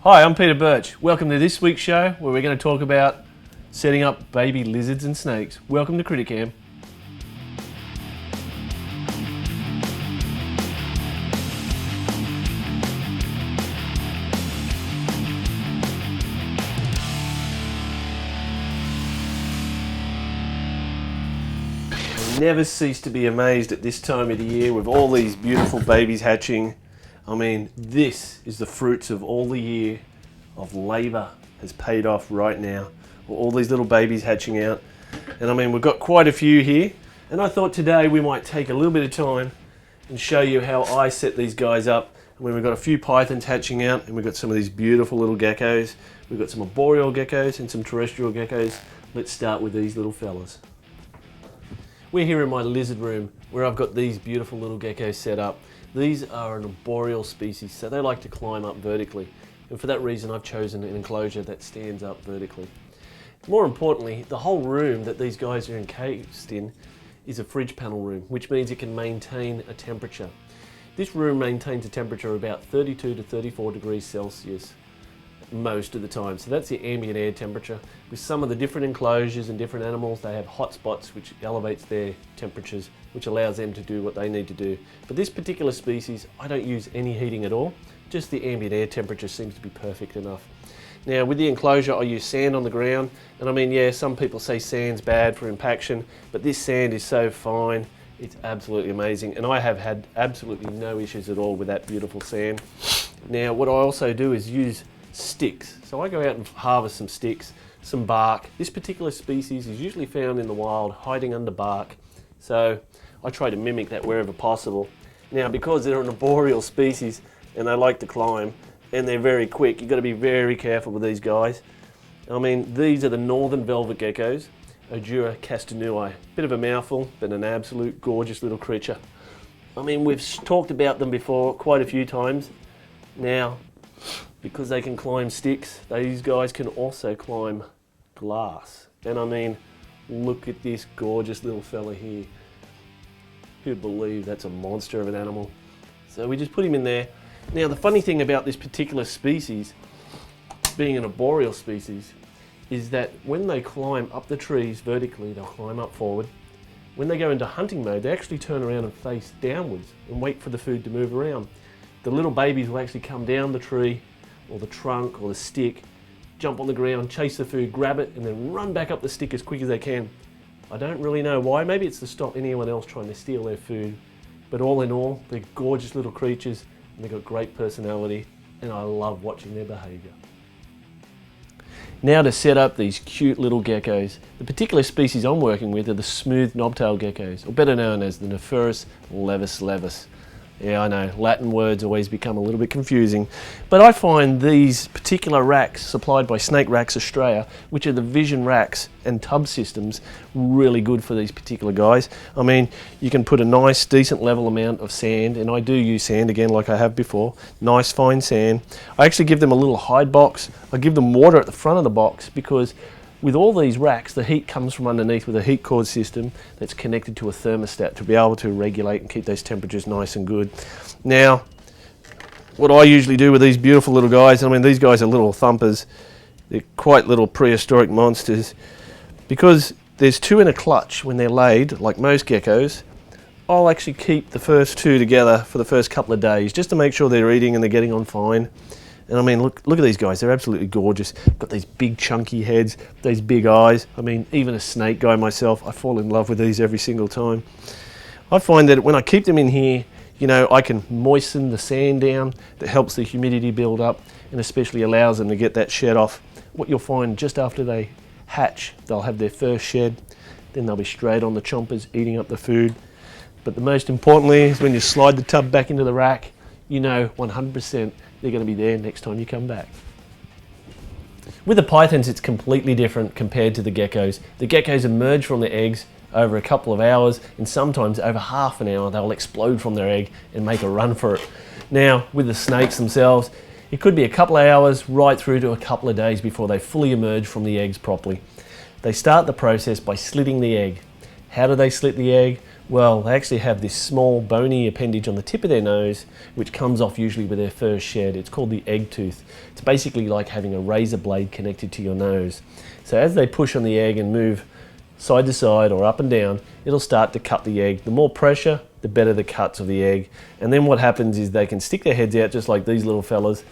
Hi, I'm Peter Birch. Welcome to this week's show where we're going to talk about setting up baby lizards and snakes. Welcome to CrittaCam. I never cease to be amazed at this time of the year with all these beautiful babies hatching. I mean, this is the fruits of all the year of labour has paid off right now. All these little babies hatching out. And I mean, we've got quite a few here. And I thought today we might take a little bit of time and show you how I set these guys up. And we've got a few pythons hatching out, and we've got some of these beautiful little geckos. We've got some arboreal geckos and some terrestrial geckos. Let's start with these little fellas. We're here in my lizard room where I've got these beautiful little geckos set up. These are an arboreal species, so they like to climb up vertically. And for that reason, I've chosen an enclosure that stands up vertically. More importantly, the whole room that these guys are encased in is a fridge panel room, which means it can maintain a temperature. This room maintains a temperature of about 32 to 34 degrees Celsius most of the time. So that's the ambient air temperature. With some of the different enclosures and different animals, they have hot spots which elevates their temperatures, which allows them to do what they need to do. But this particular species, I don't use any heating at all. Just the ambient air temperature seems to be perfect enough. Now with the enclosure, I use sand on the ground. And I mean, yeah, some people say sand's bad for impaction, but this sand is so fine. It's absolutely amazing. And I have had absolutely no issues at all with that beautiful sand. Now, what I also do is use sticks. So I go out and harvest some sticks, some bark. This particular species is usually found in the wild, hiding under bark. So I try to mimic that wherever possible. Now, because they're an arboreal species and they like to climb and they're very quick, you've got to be very careful with these guys. I mean, these are the northern velvet geckos, Odura castanui. Bit of a mouthful, but an absolute gorgeous little creature. I mean, we've talked about them before quite a few times. Now, because they can climb sticks, these guys can also climb glass. And I mean, look at this gorgeous little fella here. Who'd believe that's a monster of an animal? So we just put him in there. Now the funny thing about this particular species, being an arboreal species, is that when they climb up the trees vertically, they'll climb up forward. When they go into hunting mode, they actually turn around and face downwards and wait for the food to move around. The little babies will actually come down the tree or the trunk or the stick, jump on the ground, chase the food, grab it, and then run back up the stick as quick as they can. I don't really know why. Maybe it's to stop anyone else trying to steal their food. But all in all, they're gorgeous little creatures, and they've got great personality, and I love watching their behaviour. Now to set up these cute little geckos. The particular species I'm working with are the smooth knobtail geckos, or better known as the Nephurus levis levis. Yeah, I know, Latin words always become a little bit confusing, but I find these particular racks supplied by Snake Racks Australia, which are the vision racks and tub systems, really good for these particular guys. I mean, you can put a nice, decent level amount of sand, and I do use sand again like I have before, nice fine sand. I actually give them a little hide box. I give them water at the front of the box because with all these racks, the heat comes from underneath with a heat cord system that's connected to a thermostat to be able to regulate and keep those temperatures nice and good. Now, what I usually do with these beautiful little guys, I mean, these guys are little thumpers. They're quite little prehistoric monsters. Because there's two in a clutch when they're laid, like most geckos, I'll actually keep the first two together for the first couple of days just to make sure they're eating and they're getting on fine. And I mean, look at these guys, they're absolutely gorgeous. Got these big chunky heads, these big eyes. I mean, even a snake guy myself, I fall in love with these every single time. I find that when I keep them in here, you know, I can moisten the sand down, that helps the humidity build up and especially allows them to get that shed off. What you'll find just after they hatch, they'll have their first shed, then they'll be straight on the chompers eating up the food. But the most importantly is when you slide the tub back into the rack, you know 100% they're going to be there next time you come back. With the pythons, it's completely different compared to the geckos. The geckos emerge from their eggs over a couple of hours, and sometimes over half an hour they'll explode from their egg and make a run for it. Now, with the snakes themselves, it could be a couple of hours right through to a couple of days before they fully emerge from the eggs properly. They start the process by slitting the egg. How do they slit the egg? Well, they actually have this small bony appendage on the tip of their nose, which comes off usually with their first shed. It's called the egg tooth. It's basically like having a razor blade connected to your nose. So as they push on the egg and move side to side or up and down, it'll start to cut the egg. The more pressure, the better the cuts of the egg. And then what happens is they can stick their heads out just like these little fellas.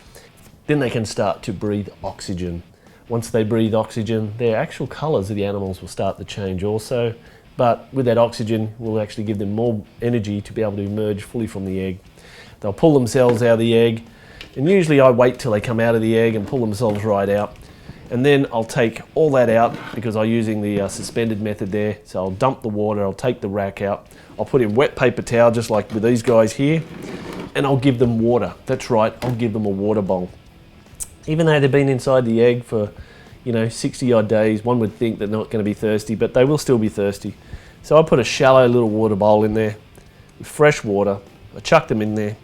Then they can start to breathe oxygen. Once they breathe oxygen, their actual colours of the animals will start to change also. But with that oxygen, will actually give them more energy to be able to emerge fully from the egg. They'll pull themselves out of the egg, and usually I wait till they come out of the egg and pull themselves right out. And then I'll take all that out because I'm using the suspended method there. So I'll dump the water, I'll take the rack out, I'll put in wet paper towel just like with these guys here, and I'll give them water. That's right, I'll give them a water bowl. Even though they've been inside the egg for 60 odd days, one would think they're not going to be thirsty, but they will still be thirsty. So I put a shallow little water bowl in there with fresh water. I chuck them in there.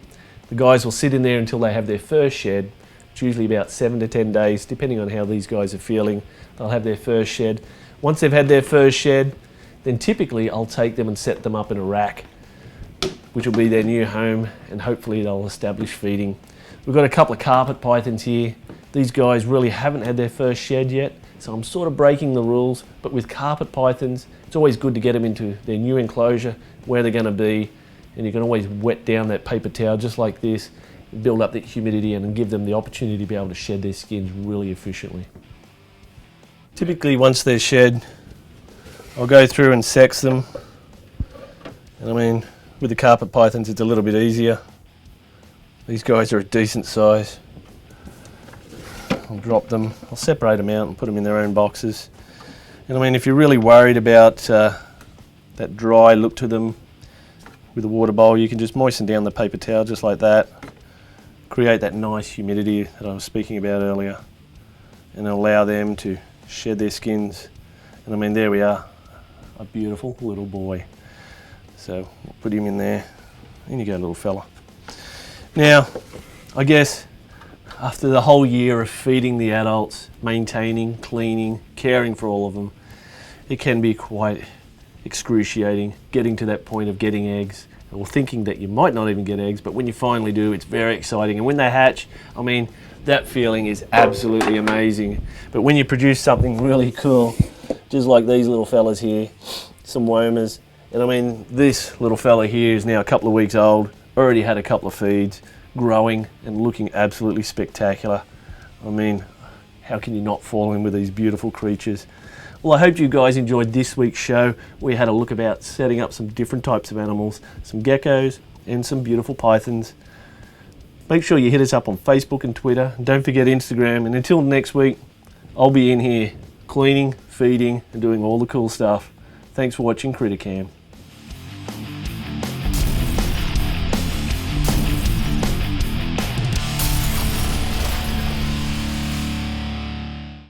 The guys will sit in there until they have their first shed. It's usually about 7 to 10 days, depending on how these guys are feeling. They'll have their first shed. Once they've had their first shed, then typically I'll take them and set them up in a rack, which will be their new home, and hopefully they'll establish feeding. We've got a couple of carpet pythons here. These guys really haven't had their first shed yet, so I'm sort of breaking the rules, but with carpet pythons, it's always good to get them into their new enclosure, where they're going to be, and you can always wet down that paper towel just like this, build up that humidity and give them the opportunity to be able to shed their skins really efficiently. Typically once they're shed, I'll go through and sex them, and I mean, with the carpet pythons it's a little bit easier. These guys are a decent size. I'll drop them, I'll separate them out and put them in their own boxes. And I mean, if you're really worried about that dry look to them with a water bowl, you can just moisten down the paper towel just like that, create that nice humidity that I was speaking about earlier, and allow them to shed their skins. And I mean, there we are, a beautiful little boy. So we'll put him in there. In you go, little fella. Now, I guess after the whole year of feeding the adults, maintaining, cleaning, caring for all of them, it can be quite excruciating getting to that point of getting eggs, or thinking that you might not even get eggs, but when you finally do, it's very exciting. And when they hatch, I mean, that feeling is absolutely amazing. But when you produce something really cool, just like these little fellas here, some womas, and I mean, this little fella here is now a couple of weeks old, already had a couple of feeds, growing and looking absolutely spectacular. I mean, how can you not fall in with these beautiful creatures? Well, I hope you guys enjoyed this week's show. We had a look about setting up some different types of animals, some geckos and some beautiful pythons. Make sure you hit us up on Facebook and Twitter, and don't forget Instagram. And until next week, I'll be in here cleaning, feeding and doing all the cool stuff. Thanks for watching CrittaCam.